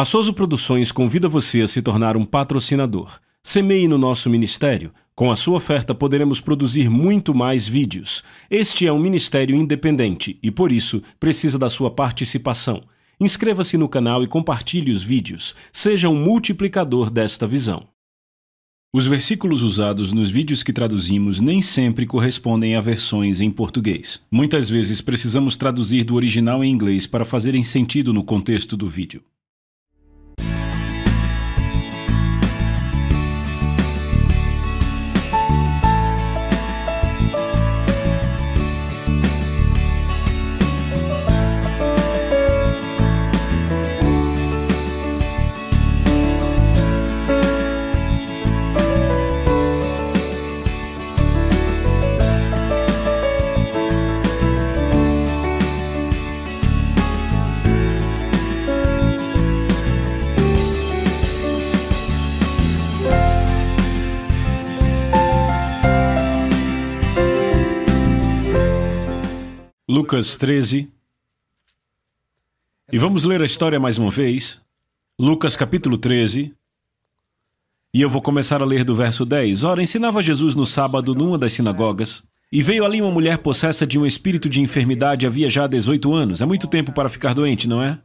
A Soso Produções convida você a se tornar um patrocinador. Semeie no nosso ministério. Com a sua oferta poderemos produzir muito mais vídeos. Este é um ministério independente e, por isso, precisa da sua participação. Inscreva-se no canal e compartilhe os vídeos. Seja um multiplicador desta visão. Os versículos usados nos vídeos que traduzimos nem sempre correspondem a versões em português. Muitas vezes precisamos traduzir do original em inglês para fazerem sentido no contexto do vídeo. Lucas 13. E vamos ler a história mais uma vez. Lucas capítulo 13. E eu vou começar a ler do verso 10. Ora, ensinava Jesus no sábado numa das sinagogas, e veio ali uma mulher possessa de um espírito de enfermidade havia já 18 anos. É muito tempo para ficar doente, não é?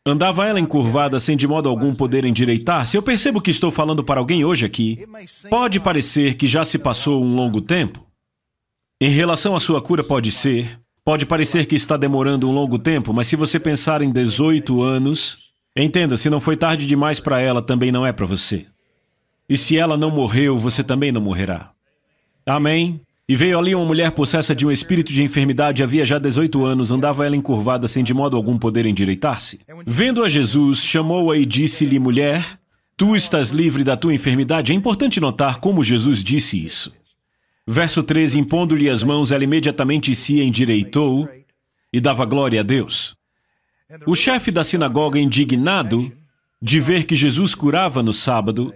Andava ela encurvada sem de modo algum poder endireitar-se. Eu percebo que estou falando para alguém hoje aqui. Pode parecer que já se passou um longo tempo. Em relação à sua cura Pode parecer que está demorando um longo tempo, mas se você pensar em 18 anos, entenda, se não foi tarde demais para ela, também não é para você. E se ela não morreu, você também não morrerá. Amém? E veio ali uma mulher possessa de um espírito de enfermidade havia já 18 anos, andava ela encurvada sem de modo algum poder endireitar-se. Vendo a Jesus, chamou-a e disse-lhe, mulher, tu estás livre da tua enfermidade. É importante notar como Jesus disse isso. Verso 13, impondo-lhe as mãos, ela imediatamente se endireitou e dava glória a Deus. O chefe da sinagoga, indignado de ver que Jesus curava no sábado,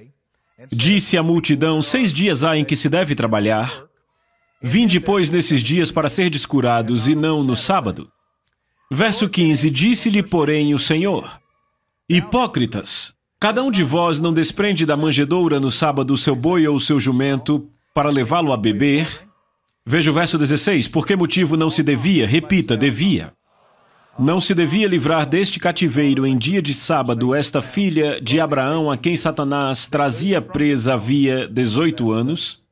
disse à multidão, 6 dias há em que se deve trabalhar. Vinde, pois, nesses dias para serdes curados, e não no sábado. Verso 15, disse-lhe, porém, o Senhor, hipócritas, cada um de vós não desprende da manjedoura no sábado o seu boi ou o seu jumento, para levá-lo a beber. Veja o verso 16. Por que motivo não se devia? Repita, devia. Não se devia livrar deste cativeiro em dia de sábado esta filha de Abraão a quem Satanás trazia presa havia 18 anos?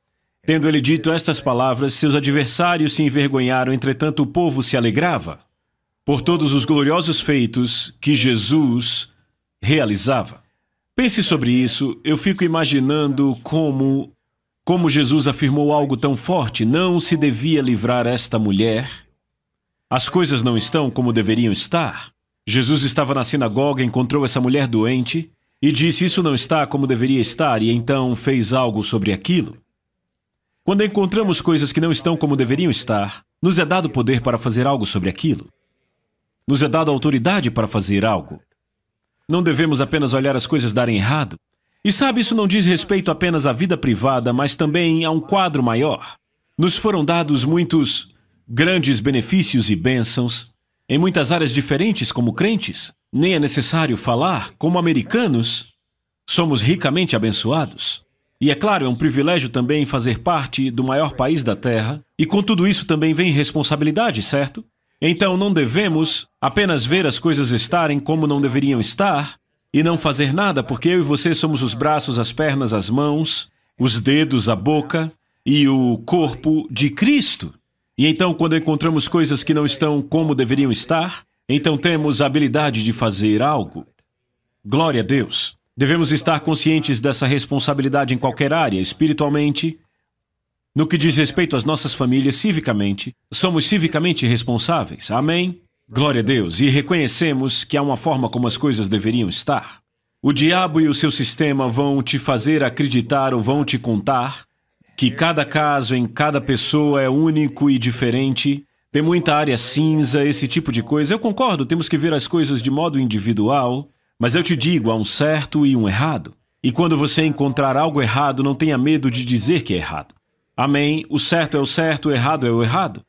Tendo ele dito estas palavras, seus adversários se envergonharam, entretanto o povo se alegrava por todos os gloriosos feitos que Jesus realizava. Pense sobre isso. Eu fico imaginando como Jesus afirmou algo tão forte, não se devia livrar esta mulher. As coisas não estão como deveriam estar. Jesus estava na sinagoga, encontrou essa mulher doente e disse, isso não está como deveria estar, e então fez algo sobre aquilo. Quando encontramos coisas que não estão como deveriam estar, nos é dado poder para fazer algo sobre aquilo. Nos é dado autoridade para fazer algo. Não devemos apenas olhar as coisas darem errado. E sabe, isso não diz respeito apenas à vida privada, mas também a um quadro maior. Nos foram dados muitos grandes benefícios e bênçãos em muitas áreas diferentes como crentes. Nem é necessário falar, como americanos, somos ricamente abençoados. E é claro, é um privilégio também fazer parte do maior país da Terra, e com tudo isso também vem responsabilidade, certo? Então não devemos apenas ver as coisas estarem como não deveriam estar, e não fazer nada, porque eu e você somos os braços, as pernas, as mãos, os dedos, a boca e o corpo de Cristo. E então, quando encontramos coisas que não estão como deveriam estar, então temos a habilidade de fazer algo. Glória a Deus. Devemos estar conscientes dessa responsabilidade em qualquer área, espiritualmente. No que diz respeito às nossas famílias, civicamente, somos civicamente responsáveis. Amém? Glória a Deus, e reconhecemos que há uma forma como as coisas deveriam estar. O diabo e o seu sistema vão te fazer acreditar ou vão te contar que cada caso em cada pessoa é único e diferente, tem muita área cinza, esse tipo de coisa. Eu concordo, temos que ver as coisas de modo individual, mas eu te digo, há um certo e um errado. E quando você encontrar algo errado, não tenha medo de dizer que é errado. Amém? O certo é o certo, o errado é o errado.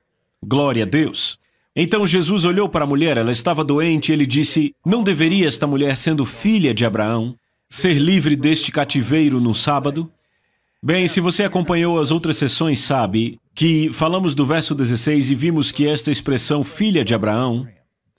Glória a Deus. Então Jesus olhou para a mulher, ela estava doente, e ele disse: não deveria esta mulher, sendo filha de Abraão, ser livre deste cativeiro no sábado? Bem, se você acompanhou as outras sessões, sabe que falamos do verso 16 e vimos que esta expressão filha de Abraão,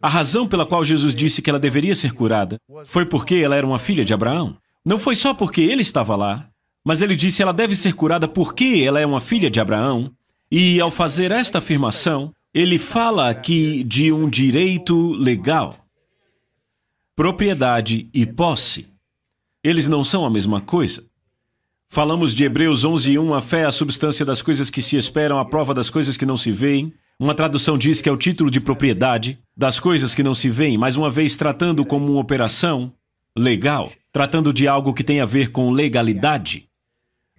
a razão pela qual Jesus disse que ela deveria ser curada foi porque ela era uma filha de Abraão. Não foi só porque ele estava lá, mas ele disse ela deve ser curada porque ela é uma filha de Abraão. E ao fazer esta afirmação, ele fala aqui de um direito legal. Propriedade e posse. Eles não são a mesma coisa. Falamos de Hebreus 11:1, a fé é a substância das coisas que se esperam, a prova das coisas que não se veem. Uma tradução diz que é o título de propriedade das coisas que não se veem, mais uma vez tratando como uma operação legal, tratando de algo que tem a ver com legalidade.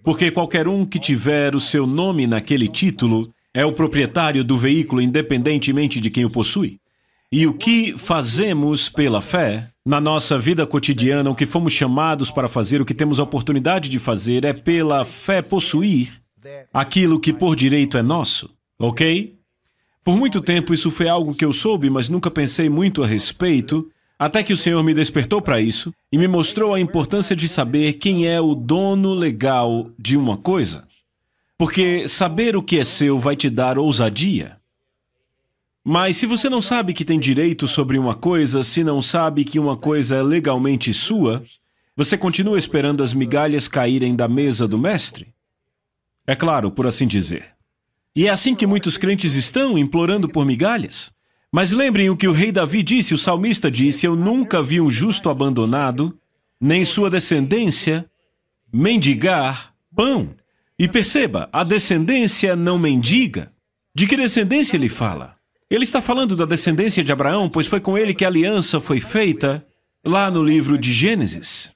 Porque qualquer um que tiver o seu nome naquele título é o proprietário do veículo, independentemente de quem o possui. E o que fazemos pela fé, na nossa vida cotidiana, o que fomos chamados para fazer, o que temos a oportunidade de fazer, é pela fé possuir aquilo que por direito é nosso, ok? Por muito tempo isso foi algo que eu soube, mas nunca pensei muito a respeito, até que o Senhor me despertou para isso e me mostrou a importância de saber quem é o dono legal de uma coisa. Porque saber o que é seu vai te dar ousadia. Mas se você não sabe que tem direito sobre uma coisa, se não sabe que uma coisa é legalmente sua, você continua esperando as migalhas caírem da mesa do mestre? É claro, por assim dizer. E é assim que muitos crentes estão, implorando por migalhas. Mas lembrem o que o rei Davi disse, o salmista disse: eu nunca vi um justo abandonado, nem sua descendência mendigar pão. E perceba, a descendência não mendiga. De que descendência ele fala? Ele está falando da descendência de Abraão, pois foi com ele que a aliança foi feita lá no livro de Gênesis.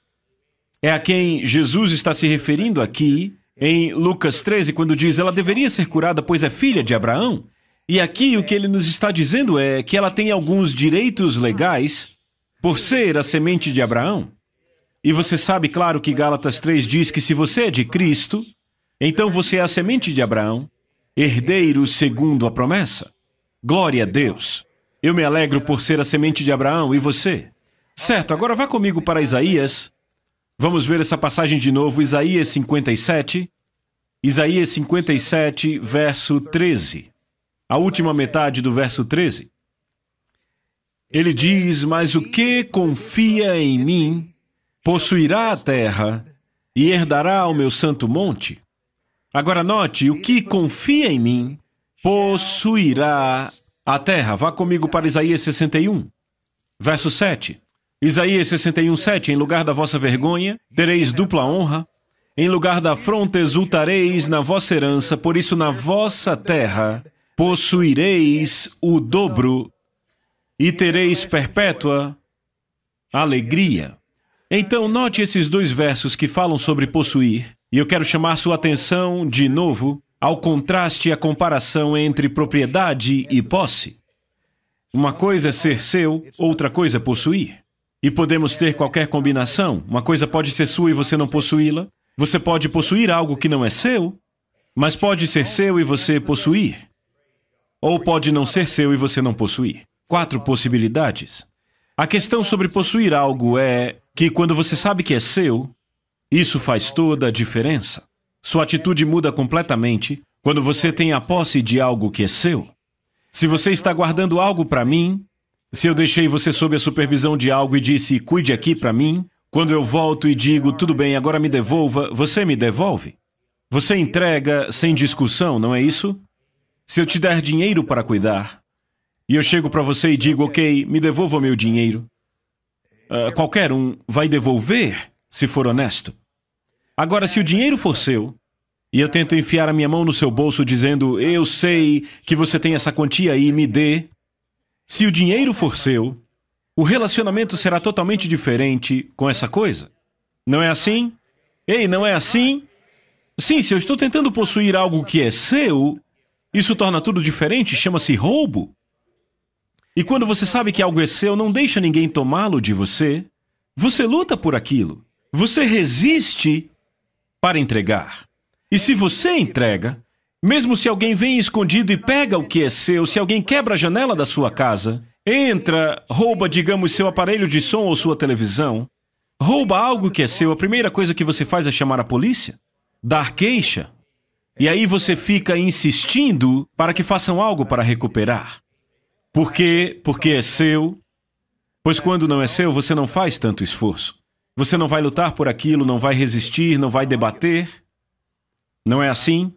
É a quem Jesus está se referindo aqui em Lucas 13, quando diz ela deveria ser curada, pois é filha de Abraão. E aqui o que ele nos está dizendo é que ela tem alguns direitos legais por ser a semente de Abraão. E você sabe, claro, que Gálatas 3 diz que se você é de Cristo, então você é a semente de Abraão, herdeiro segundo a promessa. Glória a Deus! Eu me alegro por ser a semente de Abraão, e você? Certo, agora vá comigo para Isaías. Vamos ver essa passagem de novo, Isaías 57. Isaías 57, verso 13. A última metade do verso 13. Ele diz: mas o que confia em mim, possuirá a terra e herdará o meu santo monte. Agora note, o que confia em mim, possuirá a terra. Vá comigo para Isaías 61, verso 7. Isaías 61, 7. Em lugar da vossa vergonha, tereis dupla honra. Em lugar da afronta, exultareis na vossa herança. Por isso, na vossa terra, possuireis o dobro e tereis perpétua alegria. Então, note esses dois versos que falam sobre possuir. E eu quero chamar sua atenção, de novo, ao contraste e à comparação entre propriedade e posse. Uma coisa é ser seu, outra coisa é possuir. E podemos ter qualquer combinação. Uma coisa pode ser sua e você não possuí-la. Você pode possuir algo que não é seu, mas pode ser seu e você possuir. Ou pode não ser seu e você não possuir. 4 possibilidades. A questão sobre possuir algo é que quando você sabe que é seu, isso faz toda a diferença. Sua atitude muda completamente quando você tem a posse de algo que é seu. Se você está guardando algo para mim, se eu deixei você sob a supervisão de algo e disse, cuide aqui para mim, quando eu volto e digo, tudo bem, agora me devolva, você me devolve. Você entrega sem discussão, não é isso? Se eu te der dinheiro para cuidar, e eu chego para você e digo, ok, me devolva meu dinheiro, qualquer um vai devolver, se for honesto. Agora, se o dinheiro for seu, e eu tento enfiar a minha mão no seu bolso dizendo, eu sei que você tem essa quantia aí, me dê. Se o dinheiro for seu, o relacionamento será totalmente diferente com essa coisa. Não é assim? Ei, não é assim? Sim, se eu estou tentando possuir algo que é seu, isso torna tudo diferente, chama-se roubo. E quando você sabe que algo é seu, não deixa ninguém tomá-lo de você. Você luta por aquilo. Você resiste para entregar. E se você entrega, Mesmo se alguém vem escondido e pega o que é seu, se alguém quebra a janela da sua casa, entra, rouba, digamos, seu aparelho de som ou sua televisão, rouba algo que é seu, a primeira coisa que você faz é chamar a polícia, dar queixa. E aí você fica insistindo para que façam algo para recuperar. Por quê? Porque é seu. Pois quando não é seu, você não faz tanto esforço. Você não vai lutar por aquilo, não vai resistir, não vai debater. Não é assim?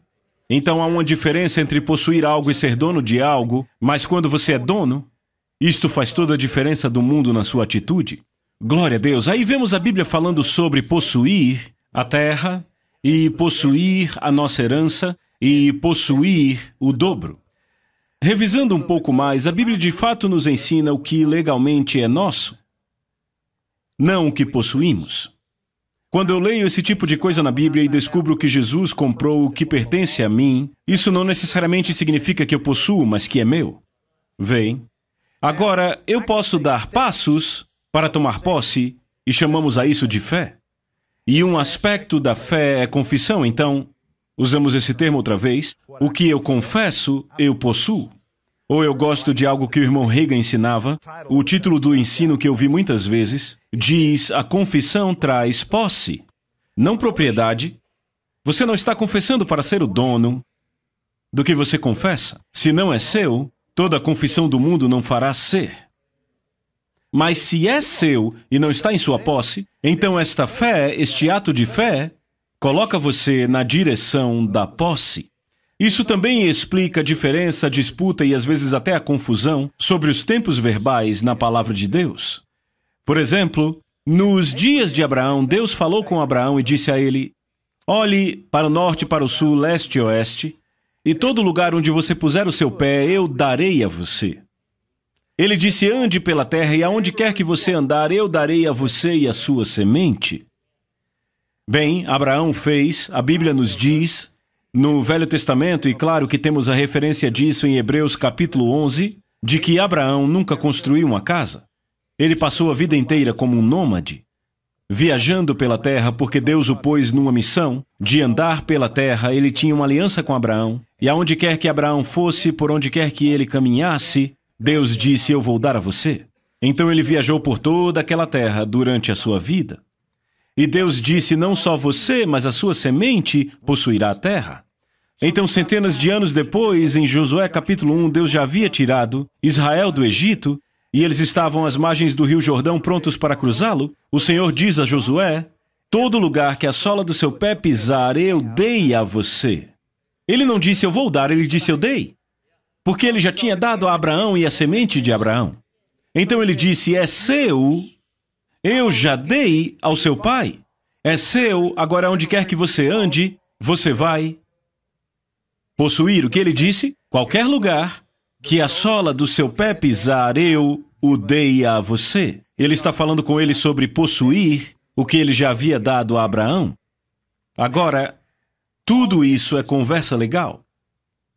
Então há uma diferença entre possuir algo e ser dono de algo, mas quando você é dono, isto faz toda a diferença do mundo na sua atitude. Glória a Deus. Aí vemos a Bíblia falando sobre possuir a terra, e possuir a nossa herança, e possuir o dobro. Revisando um pouco mais, a Bíblia de fato nos ensina o que legalmente é nosso, não o que possuímos. Quando eu leio esse tipo de coisa na Bíblia e descubro que Jesus comprou o que pertence a mim, isso não necessariamente significa que eu possuo, mas que é meu. Vem. Agora, eu posso dar passos para tomar posse e chamamos a isso de fé. E um aspecto da fé é confissão, então, usamos esse termo outra vez, o que eu confesso, eu possuo. Ou eu gosto de algo que o irmão Reagan ensinava, o título do ensino que eu vi muitas vezes, diz: a confissão traz posse, não propriedade. Você não está confessando para ser o dono do que você confessa. Se não é seu, toda a confissão do mundo não fará ser. Mas se é seu e não está em sua posse, então esta fé, este ato de fé, coloca você na direção da posse. Isso também explica a diferença, a disputa e às vezes até a confusão sobre os tempos verbais na palavra de Deus. Por exemplo, nos dias de Abraão, Deus falou com Abraão e disse a ele: olhe para o norte, para o sul, leste e oeste, e todo lugar onde você puser o seu pé, eu darei a você. Ele disse: ande pela terra, e aonde quer que você andar, eu darei a você e a sua semente. Bem, Abraão fez, a Bíblia nos diz, no Velho Testamento, e claro que temos a referência disso em Hebreus capítulo 11, de que Abraão nunca construiu uma casa. Ele passou a vida inteira como um nômade, viajando pela terra porque Deus o pôs numa missão de andar pela terra. Ele tinha uma aliança com Abraão, e aonde quer que Abraão fosse, por onde quer que ele caminhasse, Deus disse: eu vou dar a você. Então ele viajou por toda aquela terra durante a sua vida. E Deus disse: não só você, mas a sua semente possuirá a terra. Então, centenas de anos depois, em Josué capítulo 1, Deus já havia tirado Israel do Egito, e eles estavam às margens do rio Jordão prontos para cruzá-lo. O Senhor diz a Josué: todo lugar que a sola do seu pé pisar, eu dei a você. Ele não disse eu vou dar, ele disse eu dei. Porque ele já tinha dado a Abraão e a semente de Abraão. Então ele disse: é seu, eu já dei ao seu pai. É seu, agora onde quer que você ande, você vai possuir. O que ele disse? Qualquer lugar que a sola do seu pé pisar, eu o dei a você. Ele está falando com ele sobre possuir o que ele já havia dado a Abraão. Agora, tudo isso é conversa legal.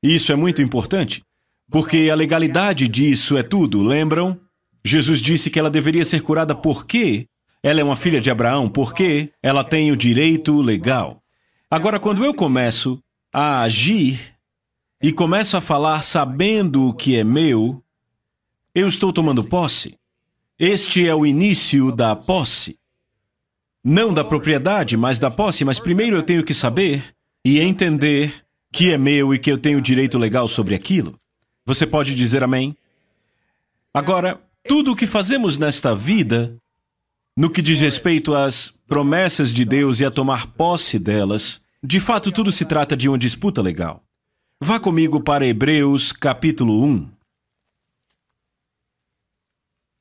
Isso é muito importante, porque a legalidade disso é tudo, lembram? Jesus disse que ela deveria ser curada porque ela é uma filha de Abraão, porque ela tem o direito legal. Agora, quando eu começo a agir e começo a falar sabendo o que é meu, eu estou tomando posse. Este é o início da posse. Não da propriedade, mas da posse. Mas primeiro eu tenho que saber e entender que é meu e que eu tenho direito legal sobre aquilo. Você pode dizer amém? Agora, tudo o que fazemos nesta vida, no que diz respeito às promessas de Deus e a tomar posse delas, de fato tudo se trata de uma disputa legal. Vá comigo para Hebreus capítulo 1.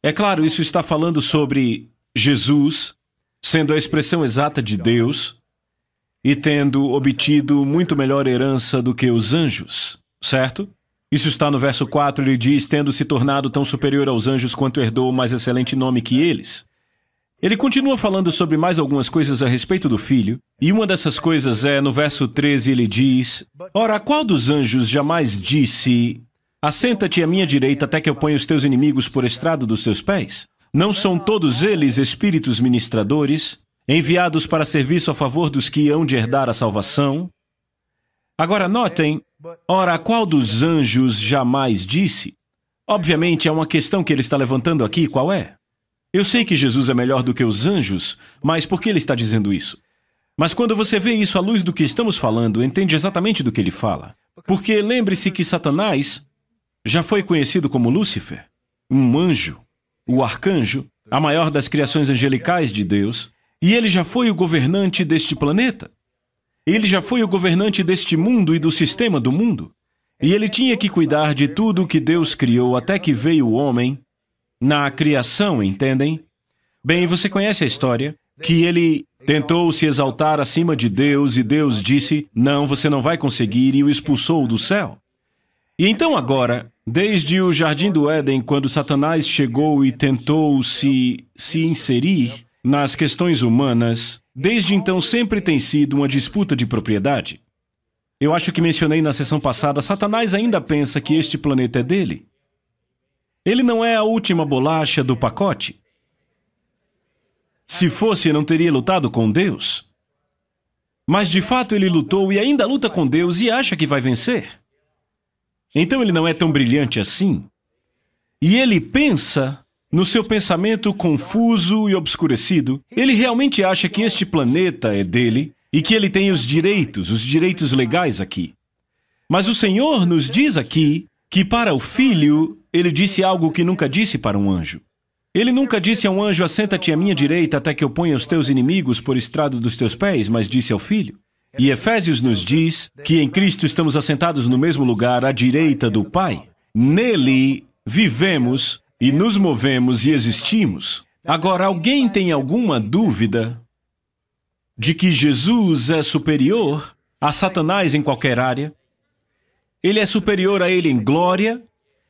É claro, isso está falando sobre Jesus sendo a expressão exata de Deus e tendo obtido muito melhor herança do que os anjos, certo? Isso está no verso 4, ele diz: tendo se tornado tão superior aos anjos quanto herdou o mais excelente nome que eles. Ele continua falando sobre mais algumas coisas a respeito do Filho, e uma dessas coisas é, no verso 13, ele diz: ora, qual dos anjos jamais disse: assenta-te à minha direita até que eu ponha os teus inimigos por estrado dos teus pés? Não são todos eles espíritos ministradores, enviados para serviço a favor dos que hão de herdar a salvação? Agora notem, Ora, qual dos anjos jamais disse? Obviamente, é uma questão que ele está levantando aqui, qual é? Eu sei que Jesus é melhor do que os anjos, mas por que ele está dizendo isso? Mas quando você vê isso à luz do que estamos falando, entende exatamente do que ele fala. Porque lembre-se que Satanás já foi conhecido como Lúcifer, um anjo, o arcanjo, a maior das criações angelicais de Deus, e ele já foi o governante deste planeta. Ele já foi o governante deste mundo e do sistema do mundo. E ele tinha que cuidar de tudo o que Deus criou até que veio o homem na criação, entendem? Bem, você conhece a história, que ele tentou se exaltar acima de Deus e Deus disse, não, você não vai conseguir, e o expulsou do céu. E então agora, desde o Jardim do Éden, quando Satanás chegou e tentou se inserir nas questões humanas, desde então sempre tem sido uma disputa de propriedade. Eu acho que mencionei na sessão passada, Satanás ainda pensa que este planeta é dele. Ele não é a última bolacha do pacote. Se fosse, não teria lutado com Deus. Mas de fato ele lutou e ainda luta com Deus e acha que vai vencer. Então ele não é tão brilhante assim. E ele pensa, no seu pensamento confuso e obscurecido, ele realmente acha que este planeta é dele e que ele tem os direitos legais aqui. Mas o Senhor nos diz aqui que para o filho, ele disse algo que nunca disse para um anjo. Ele nunca disse a um anjo, assenta-te à minha direita até que eu ponha os teus inimigos por estrado dos teus pés, mas disse ao filho. E Efésios nos diz que em Cristo estamos assentados no mesmo lugar, à direita do Pai. Nele vivemos e nos movemos e existimos. Agora, alguém tem alguma dúvida de que Jesus é superior a Satanás em qualquer área? Ele é superior a ele em glória,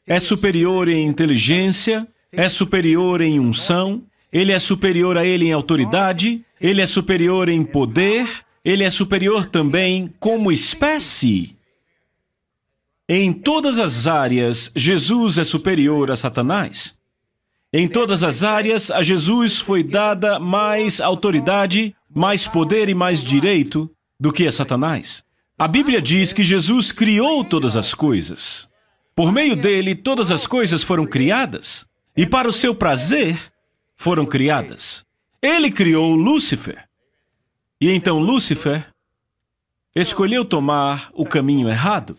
é superior em inteligência, é superior em unção, ele é superior a ele em autoridade, ele é superior em poder, ele é superior também como espécie. Em todas as áreas, Jesus é superior a Satanás. Em todas as áreas, a Jesus foi dada mais autoridade, mais poder e mais direito do que a Satanás. A Bíblia diz que Jesus criou todas as coisas. Por meio dele, todas as coisas foram criadas. E para o seu prazer, foram criadas. Ele criou Lúcifer. E então Lúcifer escolheu tomar o caminho errado.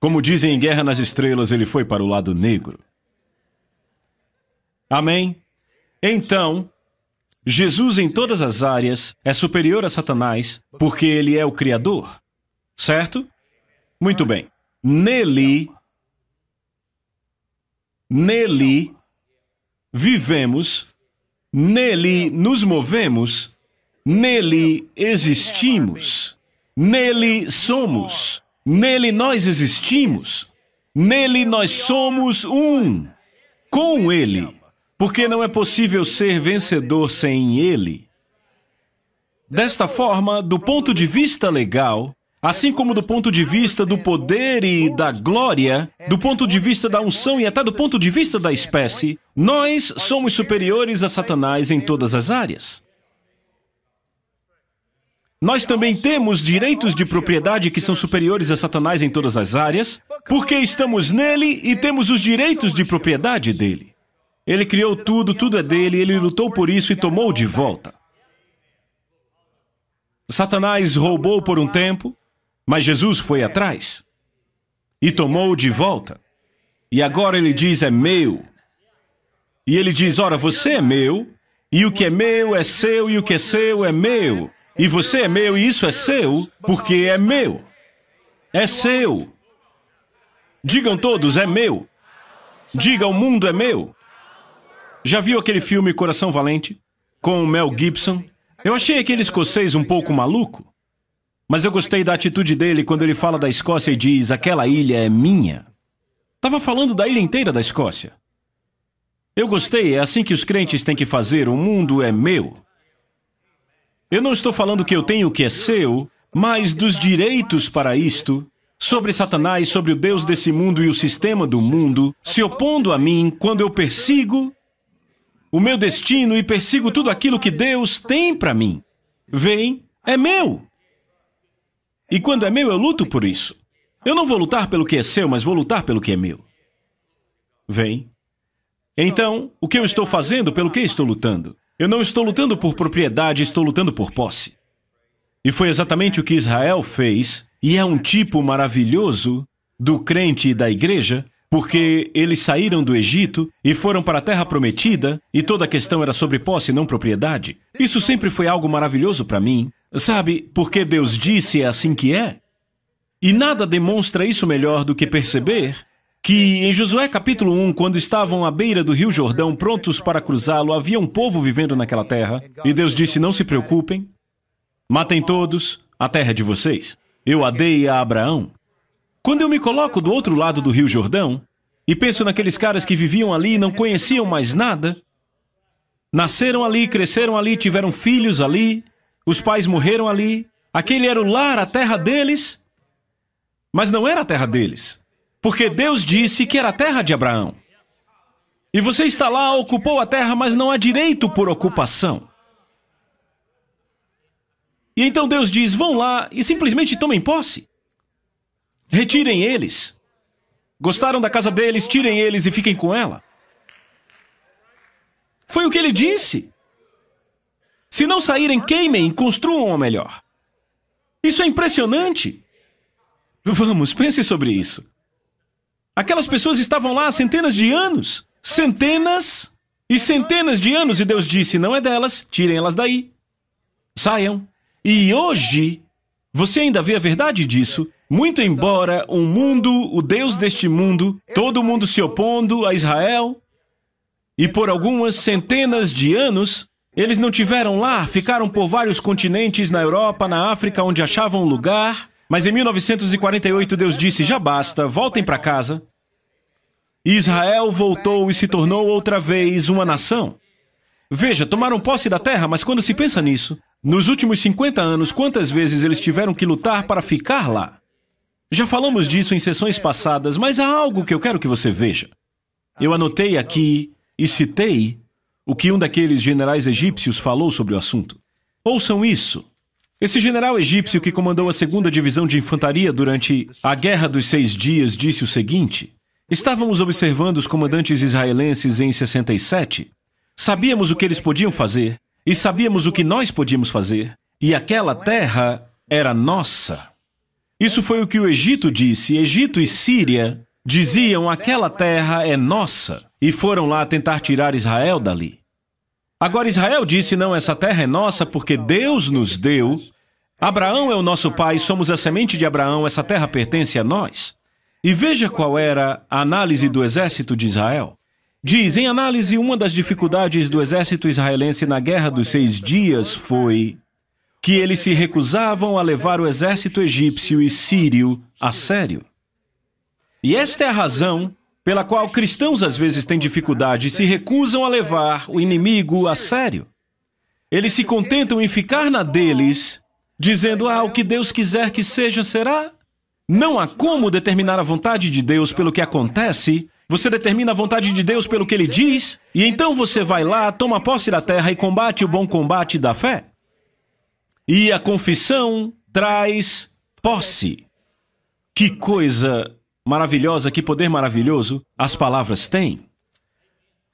Como dizem em Guerra nas Estrelas, ele foi para o lado negro. Amém? Então, Jesus em todas as áreas é superior a Satanás porque ele é o Criador. Certo? Muito bem. Nele vivemos, nele nos movemos, nele existimos, nele somos, nele nós existimos, nele nós somos um, com ele, porque não é possível ser vencedor sem ele. Desta forma, do ponto de vista legal, assim como do ponto de vista do poder e da glória, do ponto de vista da unção e até do ponto de vista da espécie, nós somos superiores a Satanás em todas as áreas. Nós também temos direitos de propriedade que são superiores a Satanás em todas as áreas, porque estamos nele e temos os direitos de propriedade dele. Ele criou tudo, tudo é dele, ele lutou por isso e tomou de volta. Satanás roubou por um tempo, mas Jesus foi atrás e tomou de volta. E agora ele diz, é meu. E ele diz, ora, você é meu, e o que é meu é seu, e o que é seu é meu. E você é meu, e isso é seu, porque é meu. É seu. Digam todos, é meu. Diga, o mundo é meu. Já viu aquele filme Coração Valente? Com o Mel Gibson? Eu achei aquele escocês um pouco maluco. Mas eu gostei da atitude dele quando ele fala da Escócia e diz, aquela ilha é minha. Estava falando da ilha inteira da Escócia. Eu gostei, é assim que os crentes têm que fazer, o mundo é meu. Eu não estou falando que eu tenho o que é seu, mas dos direitos para isto, sobre Satanás, sobre o Deus desse mundo e o sistema do mundo, se opondo a mim quando eu persigo o meu destino e persigo tudo aquilo que Deus tem para mim. Veem, é meu. E quando é meu, eu luto por isso. Eu não vou lutar pelo que é seu, mas vou lutar pelo que é meu. Vem. Então, o que eu estou fazendo, pelo que estou lutando? Eu não estou lutando por propriedade, estou lutando por posse. E foi exatamente o que Israel fez, e é um tipo maravilhoso do crente e da igreja, porque eles saíram do Egito e foram para a terra prometida, e toda a questão era sobre posse, não propriedade. Isso sempre foi algo maravilhoso para mim. Sabe, porque Deus disse é assim que é. E nada demonstra isso melhor do que perceber que em Josué capítulo 1, quando estavam à beira do rio Jordão, prontos para cruzá-lo, havia um povo vivendo naquela terra, e Deus disse, não se preocupem, matem todos, a terra é de vocês. Eu a dei a Abraão. Quando eu me coloco do outro lado do rio Jordão, e penso naqueles caras que viviam ali e não conheciam mais nada, nasceram ali, cresceram ali, tiveram filhos ali, os pais morreram ali, aquele era o lar, a terra deles, mas não era a terra deles, porque Deus disse que era a terra de Abraão. E você está lá, ocupou a terra, mas não há direito por ocupação. E então Deus diz, vão lá e simplesmente tomem posse. Retirem eles. Gostaram da casa deles, tirem eles e fiquem com ela. Foi o que ele disse. Se não saírem, queimem, construam a melhor. Isso é impressionante. Vamos, pense sobre isso. Aquelas pessoas estavam lá há centenas de anos. Centenas e centenas de anos. E Deus disse, não é delas, tirem elas daí. Saiam. E hoje, você ainda vê a verdade disso, muito embora o Deus deste mundo, todo mundo se opondo a Israel, e por algumas centenas de anos, eles não tiveram lá, ficaram por vários continentes, na Europa, na África, onde achavam lugar, mas em 1948 Deus disse, já basta, voltem para casa. E Israel voltou e se tornou outra vez uma nação. Veja, tomaram posse da terra, mas quando se pensa nisso, nos últimos 50 anos, quantas vezes eles tiveram que lutar para ficar lá? Já falamos disso em sessões passadas, mas há algo que eu quero que você veja. Eu anotei aqui e citei o que um daqueles generais egípcios falou sobre o assunto. Ouçam isso. Esse general egípcio que comandou a 2ª Divisão de Infantaria durante a Guerra dos 6 Dias disse o seguinte: estávamos observando os comandantes israelenses em 67. Sabíamos o que eles podiam fazer e sabíamos o que nós podíamos fazer. E aquela terra era nossa. Isso foi o que o Egito disse. Egito e Síria diziam, aquela terra é nossa. E foram lá tentar tirar Israel dali. Agora Israel disse, não, essa terra é nossa porque Deus nos deu. Abraão é o nosso pai, somos a semente de Abraão, essa terra pertence a nós. E veja qual era a análise do exército de Israel. Diz, em análise, uma das dificuldades do exército israelense na Guerra dos 6 Dias foi que eles se recusavam a levar o exército egípcio e sírio a sério. E esta é a razão pela qual cristãos às vezes têm dificuldade e se recusam a levar o inimigo a sério. Eles se contentam em ficar na deles, dizendo, o que Deus quiser que seja, será. Não há como determinar a vontade de Deus pelo que acontece. Você determina a vontade de Deus pelo que Ele diz, e então você vai lá, toma posse da terra e combate o bom combate da fé. E a confissão traz posse. Que coisa maravilhosa, que poder maravilhoso as palavras têm.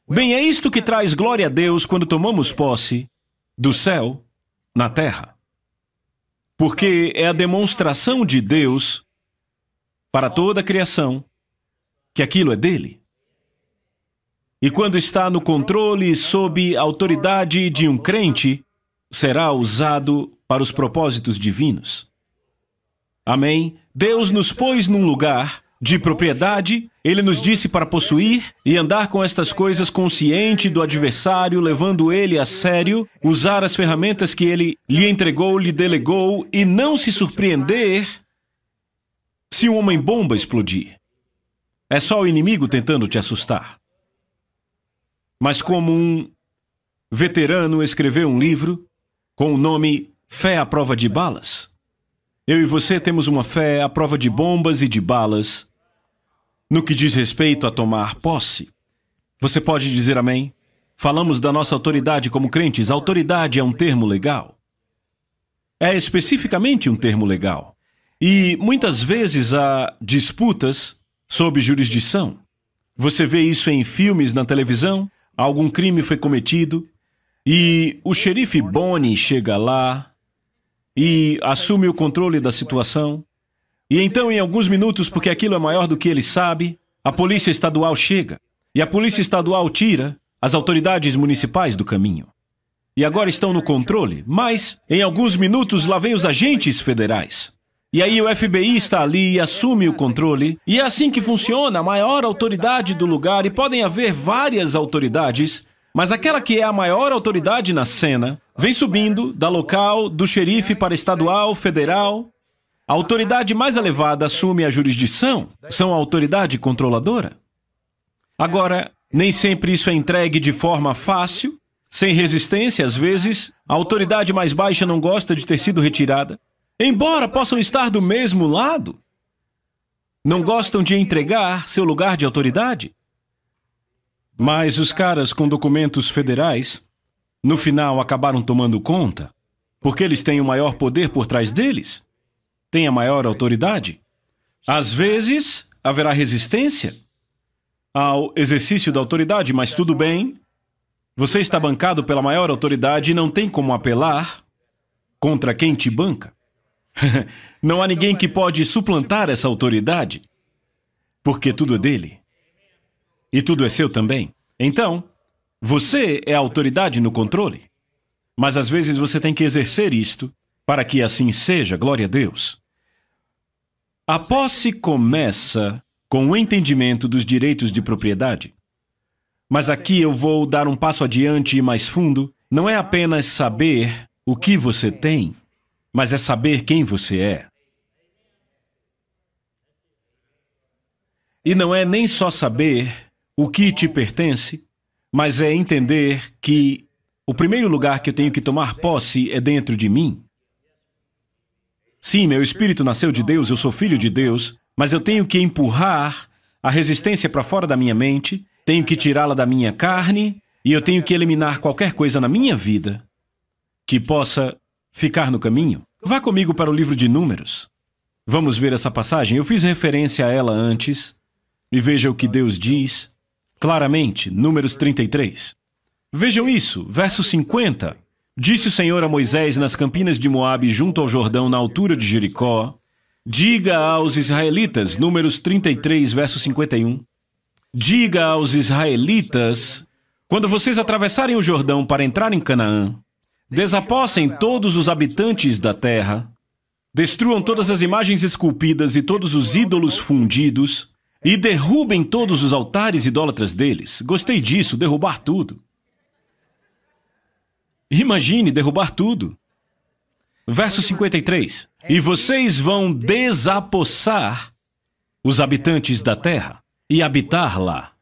Bem, é isto que traz glória a Deus quando tomamos posse do céu na terra. Porque é a demonstração de Deus para toda a criação que aquilo é dele. E quando está no controle e sob a autoridade de um crente, será usado para os propósitos divinos. Amém? Deus nos pôs num lugar de propriedade, Ele nos disse para possuir e andar com estas coisas consciente do adversário, levando ele a sério, usar as ferramentas que Ele lhe entregou, lhe delegou e não se surpreender se um homem-bomba explodir. É só o inimigo tentando te assustar. Mas como um veterano escreveu um livro com o nome Fé à Prova de Balas, eu e você temos uma fé à prova de bombas e de balas no que diz respeito a tomar posse. Você pode dizer amém? Falamos da nossa autoridade como crentes. Autoridade é um termo legal. É especificamente um termo legal. E muitas vezes há disputas sob jurisdição. Você vê isso em filmes na televisão, algum crime foi cometido e o xerife Bonnie chega lá e assume o controle da situação. E então, em alguns minutos, porque aquilo é maior do que ele sabe, a polícia estadual chega. E a polícia estadual tira as autoridades municipais do caminho. E agora estão no controle, mas em alguns minutos lá vem os agentes federais. E aí o FBI está ali e assume o controle. E é assim que funciona, a maior autoridade do lugar. E podem haver várias autoridades, mas aquela que é a maior autoridade na cena vem subindo da local, do xerife para estadual, federal. A autoridade mais elevada assume a jurisdição, são a autoridade controladora. Agora, nem sempre isso é entregue de forma fácil, sem resistência. Às vezes, a autoridade mais baixa não gosta de ter sido retirada. Embora possam estar do mesmo lado, não gostam de entregar seu lugar de autoridade. Mas os caras com documentos federais, no final, acabaram tomando conta, porque eles têm o maior poder por trás deles, têm a maior autoridade. Às vezes, haverá resistência ao exercício da autoridade, mas tudo bem. Você está bancado pela maior autoridade e não tem como apelar contra quem te banca. Não há ninguém que pode suplantar essa autoridade, porque tudo é dele. E tudo é seu também. Então, você é a autoridade no controle. Mas às vezes você tem que exercer isto para que assim seja, glória a Deus. A posse começa com o entendimento dos direitos de propriedade. Mas aqui eu vou dar um passo adiante e mais fundo. Não é apenas saber o que você tem, mas é saber quem você é. E não é nem só saber o que te pertence, mas é entender que o primeiro lugar que eu tenho que tomar posse é dentro de mim. Sim, meu espírito nasceu de Deus, eu sou filho de Deus, mas eu tenho que empurrar a resistência para fora da minha mente, tenho que tirá-la da minha carne e eu tenho que eliminar qualquer coisa na minha vida que possa ficar no caminho. Vá comigo para o livro de Números. Vamos ver essa passagem. Eu fiz referência a ela antes e veja o que Deus diz claramente. Números 33. Vejam isso, verso 50. Disse o Senhor a Moisés nas campinas de Moabe, junto ao Jordão, na altura de Jericó: diga aos israelitas, Números 33, verso 51. Diga aos israelitas, quando vocês atravessarem o Jordão para entrar em Canaã, desapossem todos os habitantes da terra, destruam todas as imagens esculpidas e todos os ídolos fundidos, e derrubem todos os altares idólatras deles. Gostei disso, derrubar tudo. Imagine derrubar tudo. Verso 53. E vocês vão desapossar os habitantes da terra e habitar lá,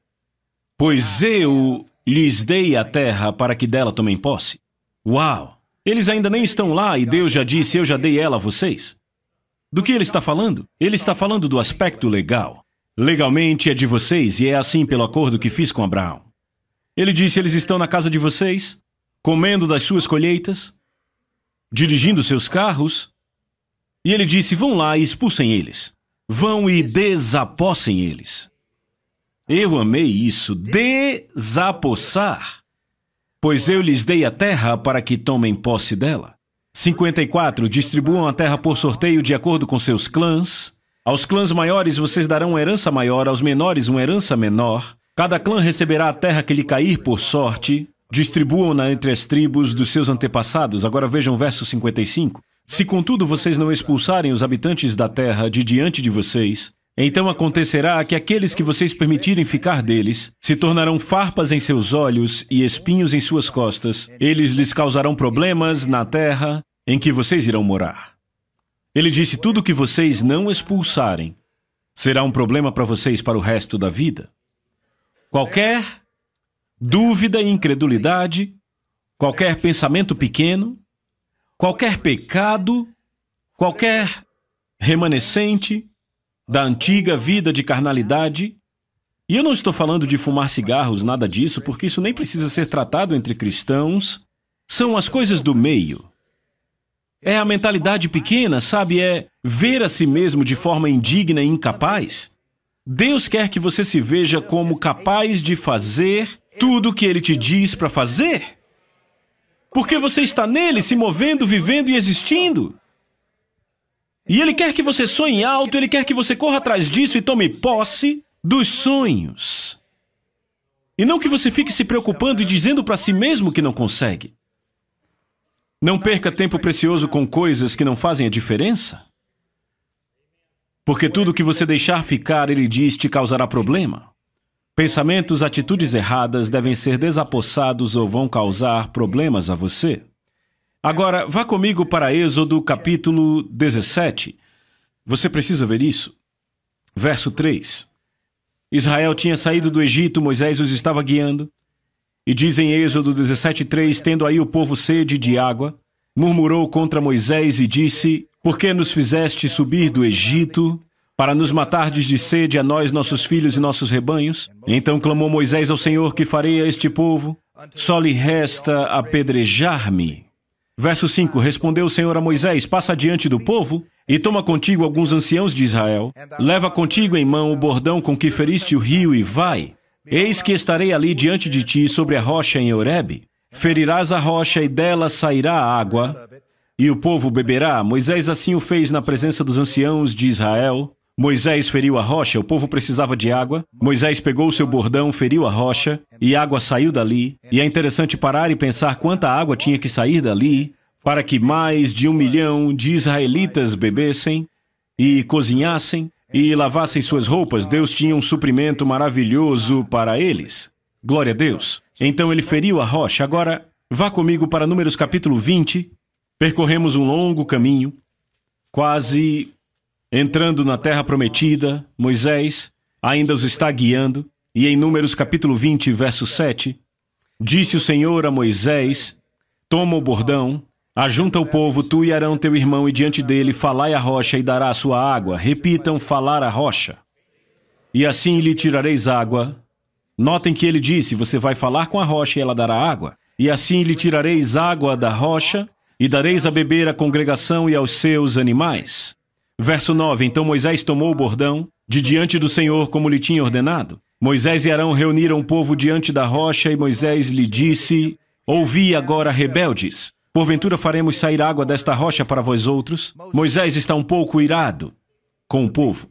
pois eu lhes dei a terra para que dela tomem posse. Uau! Eles ainda nem estão lá e Deus já disse, eu já dei ela a vocês. Do que ele está falando? Ele está falando do aspecto legal. Legalmente é de vocês e é assim pelo acordo que fiz com Abraão. Ele disse, eles estão na casa de vocês, comendo das suas colheitas, dirigindo seus carros, e ele disse, vão lá e expulsem eles. Vão e desapossem eles. Eu amei isso, desapossar, pois eu lhes dei a terra para que tomem posse dela. 54. Distribuam a terra por sorteio de acordo com seus clãs. Aos clãs maiores vocês darão uma herança maior, aos menores uma herança menor. Cada clã receberá a terra que lhe cair por sorte. Distribuam-na entre as tribos dos seus antepassados. Agora vejam o verso 55. Se contudo vocês não expulsarem os habitantes da terra de diante de vocês, então acontecerá que aqueles que vocês permitirem ficar deles se tornarão farpas em seus olhos e espinhos em suas costas. Eles lhes causarão problemas na terra em que vocês irão morar. Ele disse, tudo que vocês não expulsarem será um problema para vocês para o resto da vida. Qualquer dúvida e incredulidade, qualquer pensamento pequeno, qualquer pecado, qualquer remanescente da antiga vida de carnalidade, e eu não estou falando de fumar cigarros, nada disso, porque isso nem precisa ser tratado entre cristãos, são as coisas do meio. É a mentalidade pequena, sabe? É ver a si mesmo de forma indigna e incapaz. Deus quer que você se veja como capaz de fazer tudo o que Ele te diz para fazer. Porque você está nele, se movendo, vivendo e existindo. E Ele quer que você sonhe alto, Ele quer que você corra atrás disso e tome posse dos sonhos. E não que você fique se preocupando e dizendo para si mesmo que não consegue. Não perca tempo precioso com coisas que não fazem a diferença. Porque tudo que você deixar ficar, Ele diz, te causará problema. Pensamentos, atitudes erradas devem ser desapossados ou vão causar problemas a você. Agora, vá comigo para Êxodo capítulo 17. Você precisa ver isso. Verso 3. Israel tinha saído do Egito, Moisés os estava guiando. E diz em Êxodo 17:3, tendo aí o povo sede de água, murmurou contra Moisés e disse, por que nos fizeste subir do Egito, para nos matardes de sede a nós, nossos filhos e nossos rebanhos? Então clamou Moisés ao Senhor, que farei a este povo? Só lhe resta apedrejar-me. Verso 5, respondeu o Senhor a Moisés, passa diante do povo e toma contigo alguns anciãos de Israel, leva contigo em mão o bordão com que feriste o rio e vai. Eis que estarei ali diante de ti sobre a rocha em Horebe. Ferirás a rocha e dela sairá água, e o povo beberá. Moisés assim o fez na presença dos anciãos de Israel. Moisés feriu a rocha, o povo precisava de água. Moisés pegou o seu bordão, feriu a rocha, e água saiu dali. E é interessante parar e pensar quanta água tinha que sair dali para que mais de 1 milhão de israelitas bebessem e cozinhassem e lavassem suas roupas. Deus tinha um suprimento maravilhoso para eles. Glória a Deus. Então ele feriu a rocha. Agora, vá comigo para Números capítulo 20. Percorremos um longo caminho, quase entrando na terra prometida. Moisés ainda os está guiando. E em Números capítulo 20, verso 7, disse o Senhor a Moisés, toma o bordão, ajunta o povo, tu e Arão teu irmão, e diante dele falai a rocha e dará a sua água. Repitam, falar a rocha. E assim lhe tirareis água. Notem que ele disse, você vai falar com a rocha e ela dará água. E assim lhe tirareis água da rocha e dareis a beber à congregação e aos seus animais. Verso 9, então Moisés tomou o bordão de diante do Senhor como lhe tinha ordenado. Moisés e Arão reuniram o povo diante da rocha e Moisés lhe disse, ouvi agora, rebeldes. Porventura faremos sair água desta rocha para vós outros? Moisés está um pouco irado com o povo.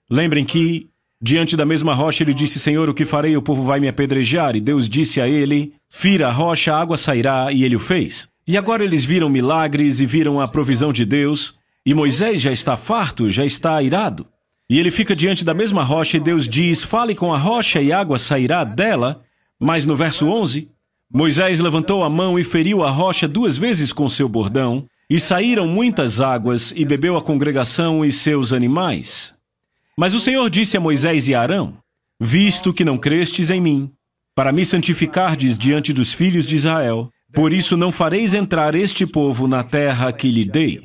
Lembrem que, diante da mesma rocha, ele disse, Senhor, o que farei? O povo vai me apedrejar. E Deus disse a ele, fira a rocha, a água sairá, e ele o fez. E agora eles viram milagres e viram a provisão de Deus, e Moisés já está farto, já está irado. E ele fica diante da mesma rocha, e Deus diz, fale com a rocha, e água sairá dela. Mas no verso 11... Moisés levantou a mão e feriu a rocha 2 vezes com seu bordão, e saíram muitas águas, e bebeu a congregação e seus animais. Mas o Senhor disse a Moisés e a Arão, visto que não crestes em mim, para me santificardes diante dos filhos de Israel, por isso não fareis entrar este povo na terra que lhe dei.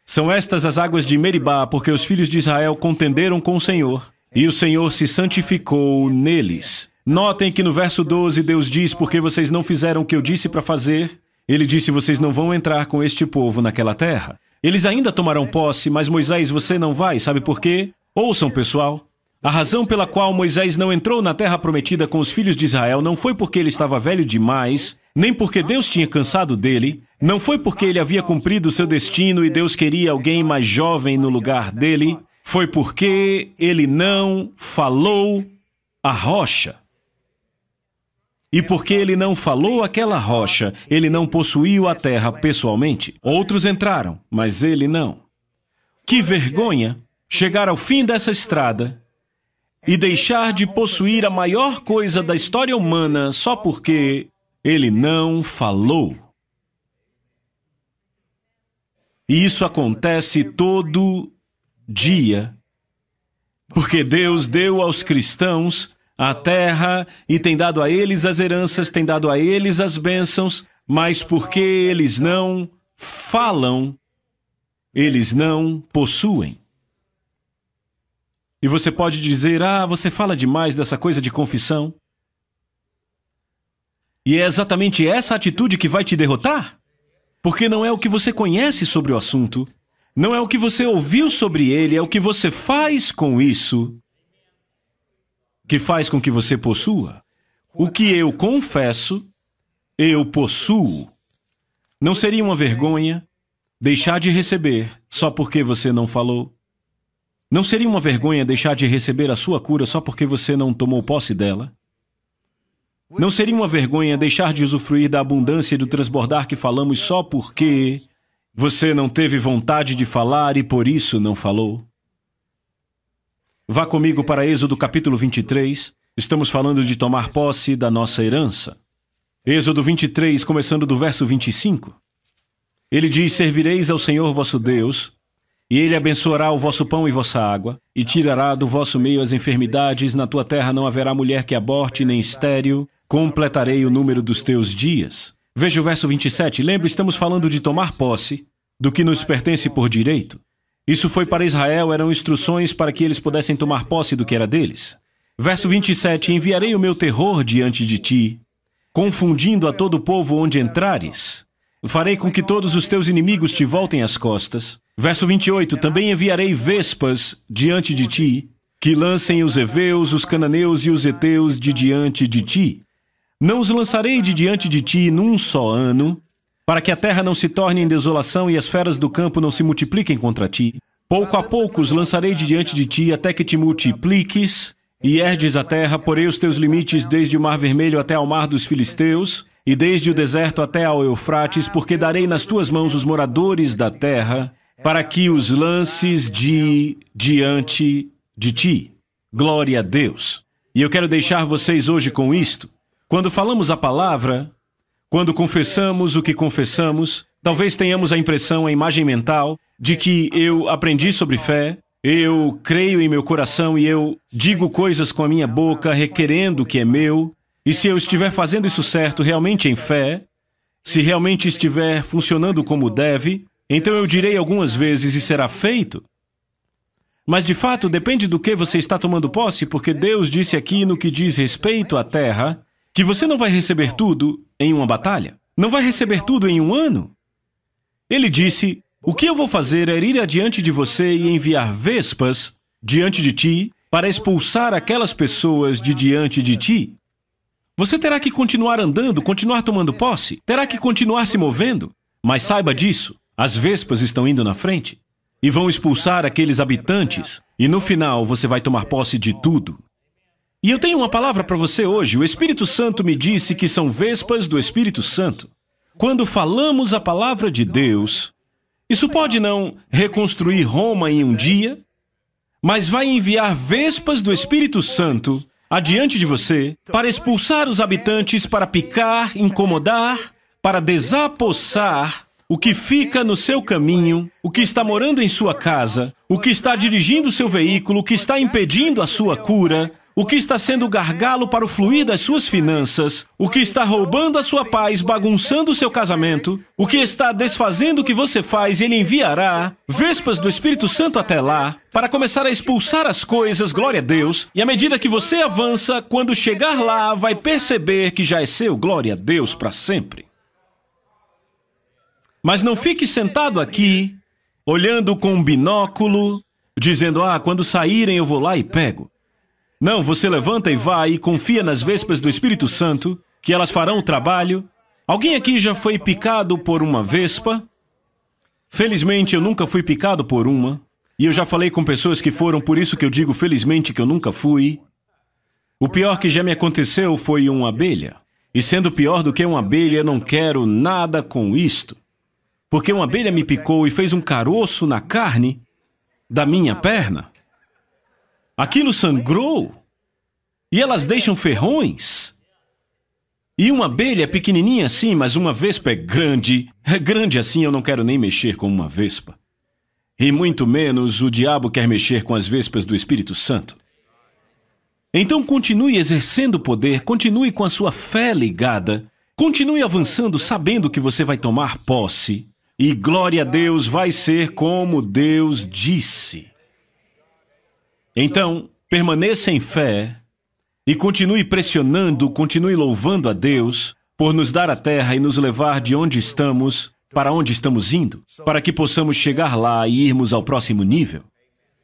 São estas as águas de Meribá, porque os filhos de Israel contenderam com o Senhor, e o Senhor se santificou neles. Notem que no verso 12 Deus diz, porque vocês não fizeram o que eu disse para fazer, Ele disse, vocês não vão entrar com este povo naquela terra. Eles ainda tomarão posse, mas Moisés, você não vai, sabe por quê? Ouçam, pessoal. A razão pela qual Moisés não entrou na terra prometida com os filhos de Israel não foi porque ele estava velho demais, nem porque Deus tinha cansado dele, não foi porque ele havia cumprido seu destino e Deus queria alguém mais jovem no lugar dele, foi porque ele não falou a rocha. E porque ele não falou aquela rocha, ele não possuiu a terra pessoalmente. Outros entraram, mas ele não. Que vergonha chegar ao fim dessa estrada e deixar de possuir a maior coisa da história humana só porque ele não falou. E isso acontece todo dia, porque Deus deu aos cristãos a terra e tem dado a eles as heranças, tem dado a eles as bênçãos, mas porque eles não falam, eles não possuem. E você pode dizer, você fala demais dessa coisa de confissão. E é exatamente essa atitude que vai te derrotar. Porque não é o que você conhece sobre o assunto, não é o que você ouviu sobre ele, é o que você faz com isso que faz com que você possua. O que eu confesso, eu possuo. Não seria uma vergonha deixar de receber só porque você não falou? Não seria uma vergonha deixar de receber a sua cura só porque você não tomou posse dela? Não seria uma vergonha deixar de usufruir da abundância e do transbordar que falamos só porque você não teve vontade de falar e por isso não falou? Vá comigo para Êxodo capítulo 23. Estamos falando de tomar posse da nossa herança. Êxodo 23, começando do verso 25. Ele diz: servireis ao Senhor vosso Deus, e Ele abençoará o vosso pão e vossa água, e tirará do vosso meio as enfermidades. Na tua terra não haverá mulher que aborte, nem estéril. Completarei o número dos teus dias. Veja o verso 27. Lembre, estamos falando de tomar posse do que nos pertence por direito. Isso foi para Israel, eram instruções para que eles pudessem tomar posse do que era deles. Verso 27. Enviarei o meu terror diante de ti, confundindo a todo o povo onde entrares. Farei com que todos os teus inimigos te voltem as costas. Verso 28. Também enviarei vespas diante de ti, que lancem os heveus, os cananeus e os heteus de diante de ti. Não os lançarei de diante de ti num só ano, para que a terra não se torne em desolação e as feras do campo não se multipliquem contra ti. Pouco a pouco os lançarei de diante de ti, até que te multipliques e herdes a terra. Porei os teus limites desde o mar vermelho até ao mar dos filisteus, e desde o deserto até ao Eufrates, porque darei nas tuas mãos os moradores da terra, para que os lances de diante de ti. Glória a Deus! E eu quero deixar vocês hoje com isto. Quando falamos a palavra, quando confessamos o que confessamos, talvez tenhamos a impressão, a imagem mental, de que eu aprendi sobre fé, eu creio em meu coração e eu digo coisas com a minha boca, requerendo o que é meu, e se eu estiver fazendo isso certo, realmente em fé, se realmente estiver funcionando como deve, então eu direi algumas vezes e será feito. Mas de fato depende do que você está tomando posse, porque Deus disse aqui no que diz respeito à terra, que você não vai receber tudo em uma batalha. Não vai receber tudo em um ano. Ele disse: o que eu vou fazer é ir adiante de você e enviar vespas diante de ti para expulsar aquelas pessoas de diante de ti. Você terá que continuar andando, continuar tomando posse, terá que continuar se movendo. Mas saiba disso, as vespas estão indo na frente e vão expulsar aqueles habitantes, e no final você vai tomar posse de tudo. E eu tenho uma palavra para você hoje. O Espírito Santo me disse que são vespas do Espírito Santo. Quando falamos a palavra de Deus, isso pode não reconstruir Roma em um dia, mas vai enviar vespas do Espírito Santo adiante de você para expulsar os habitantes, para picar, incomodar, para desapossar o que fica no seu caminho, o que está morando em sua casa, o que está dirigindo o seu veículo, o que está impedindo a sua cura, o que está sendo gargalo para o fluir das suas finanças, o que está roubando a sua paz, bagunçando o seu casamento, o que está desfazendo o que você faz. Ele enviará vespas do Espírito Santo até lá para começar a expulsar as coisas, glória a Deus, e à medida que você avança, quando chegar lá, vai perceber que já é seu, glória a Deus, para sempre. Mas não fique sentado aqui, olhando com um binóculo, dizendo: quando saírem eu vou lá e pego. Não, você levanta e vai e confia nas vespas do Espírito Santo, que elas farão o trabalho. Alguém aqui já foi picado por uma vespa? Felizmente eu nunca fui picado por uma. E eu já falei com pessoas que foram, por isso que eu digo felizmente que eu nunca fui. O pior que já me aconteceu foi uma abelha. E sendo pior do que uma abelha, eu não quero nada com isto. Porque uma abelha me picou e fez um caroço na carne da minha perna. Aquilo sangrou. E elas deixam ferrões. E uma abelha é pequenininha assim, mas uma vespa é grande. É grande assim, eu não quero nem mexer com uma vespa. E muito menos o diabo quer mexer com as vespas do Espírito Santo. Então continue exercendo o poder, continue com a sua fé ligada, continue avançando sabendo que você vai tomar posse. E glória a Deus, vai ser como Deus disse. Então, permaneça em fé e continue pressionando, continue louvando a Deus por nos dar a terra e nos levar de onde estamos para onde estamos indo, para que possamos chegar lá e irmos ao próximo nível.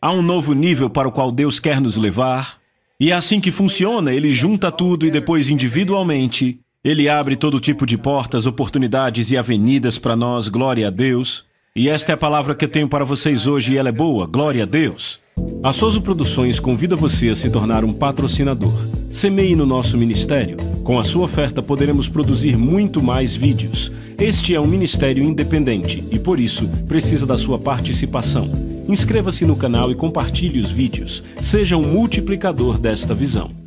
Há um novo nível para o qual Deus quer nos levar, e é assim que funciona. Ele junta tudo e depois, individualmente, Ele abre todo tipo de portas, oportunidades e avenidas para nós. Glória a Deus. E esta é a palavra que eu tenho para vocês hoje e ela é boa. Glória a Deus. A Soso Produções convida você a se tornar um patrocinador. Semeie no nosso ministério. Com a sua oferta poderemos produzir muito mais vídeos. Este é um ministério independente e, por isso, precisa da sua participação. Inscreva-se no canal e compartilhe os vídeos. Seja um multiplicador desta visão.